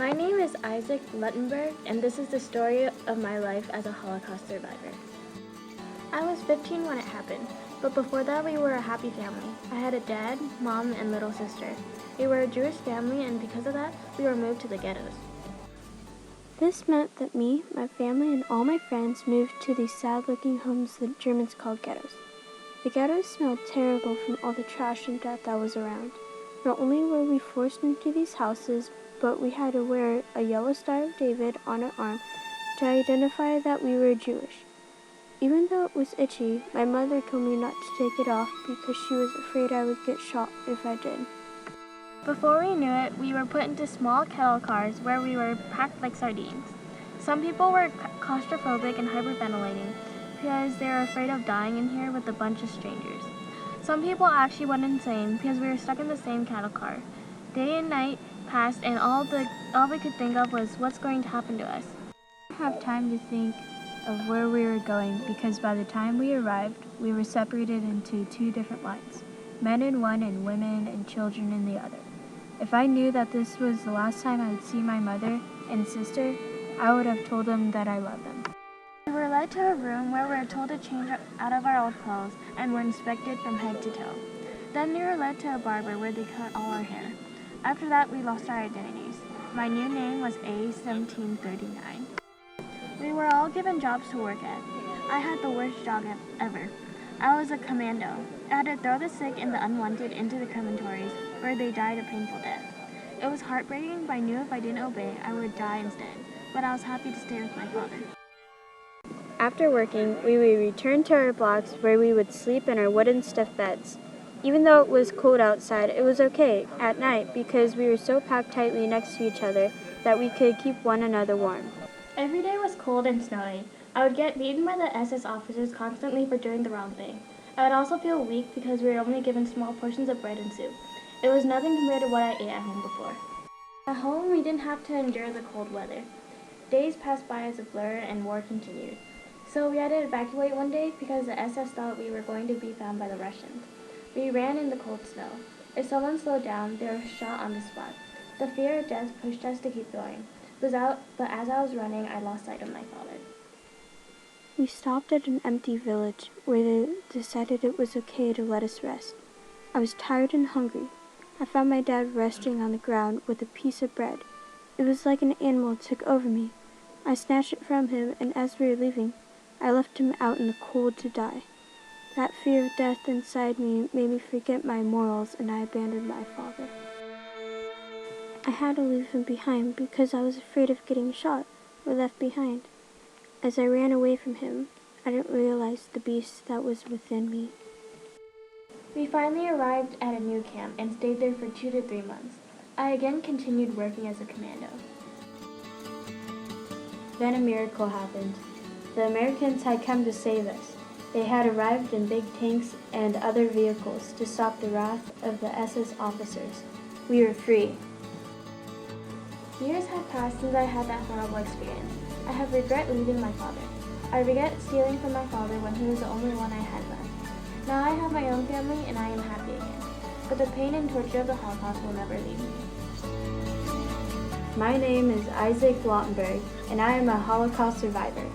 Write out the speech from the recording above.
My name is Isaac Luttenberg, and this is the story of my life as a Holocaust survivor. I was 15 when it happened, but before that we were a happy family. I had a dad, mom, and little sister. We were a Jewish family, and because of that, we were moved to the ghettos. This meant that me, my family, and all my friends moved to these sad-looking homes the Germans called ghettos. The ghettos smelled terrible from all the trash and death that was around. Not only were we forced into these houses, but we had to wear a yellow Star of David on our arm to identify that we were Jewish. Even though it was itchy, my mother told me not to take it off because she was afraid I would get shot if I did. Before we knew it, we were put into small kettle cars where we were packed like sardines. Some people were claustrophobic and hyperventilating because they were afraid of dying in here with a bunch of strangers. Some people actually went insane because we were stuck in the same cattle car. Day and night passed, and all we could think of was what's going to happen to us. We didn't have time to think of where we were going because by the time we arrived, we were separated into two different lines, men in one and women and children in the other. If I knew that this was the last time I would see my mother and sister, I would have told them that I love them. We were led to a room where we were told to change out of our old clothes and were inspected from head to toe. Then we were led to a barber where they cut all our hair. After that, we lost our identities. My new name was A1739. We were all given jobs to work at. I had the worst job ever. I was a commando. I had to throw the sick and the unwanted into the crematories where they died a painful death. It was heartbreaking, but I knew if I didn't obey, I would die instead. But I was happy to stay with my father. After working, we would return to our blocks where we would sleep in our wooden stuffed beds. Even though it was cold outside, it was okay at night because we were so packed tightly next to each other that we could keep one another warm. Every day was cold and snowy. I would get beaten by the SS officers constantly for doing the wrong thing. I would also feel weak because we were only given small portions of bread and soup. It was nothing compared to what I ate at home before. At home, we didn't have to endure the cold weather. Days passed by as a blur and war continued. So we had to evacuate one day because the SS thought we were going to be found by the Russians. We ran in the cold snow. If someone slowed down, they were shot on the spot. The fear of death pushed us to keep going. But as I was running, I lost sight of my father. We stopped at an empty village where they decided it was okay to let us rest. I was tired and hungry. I found my dad resting on the ground with a piece of bread. It was like an animal took over me. I snatched it from him, and as we were leaving, I left him out in the cold to die. That fear of death inside me made me forget my morals, and I abandoned my father. I had to leave him behind because I was afraid of getting shot or left behind. As I ran away from him, I didn't realize the beast that was within me. We finally arrived at a new camp and stayed there for 2 to 3 months. I again continued working as a commando. Then a miracle happened. The Americans had come to save us. They had arrived in big tanks and other vehicles to stop the wrath of the SS officers. We were free. Years have passed since I had that horrible experience. I have regret leaving my father. I regret stealing from my father when he was the only one I had left. Now I have my own family and I am happy again. But the pain and torture of the Holocaust will never leave me. My name is Isaac Luttenberg, and I am a Holocaust survivor.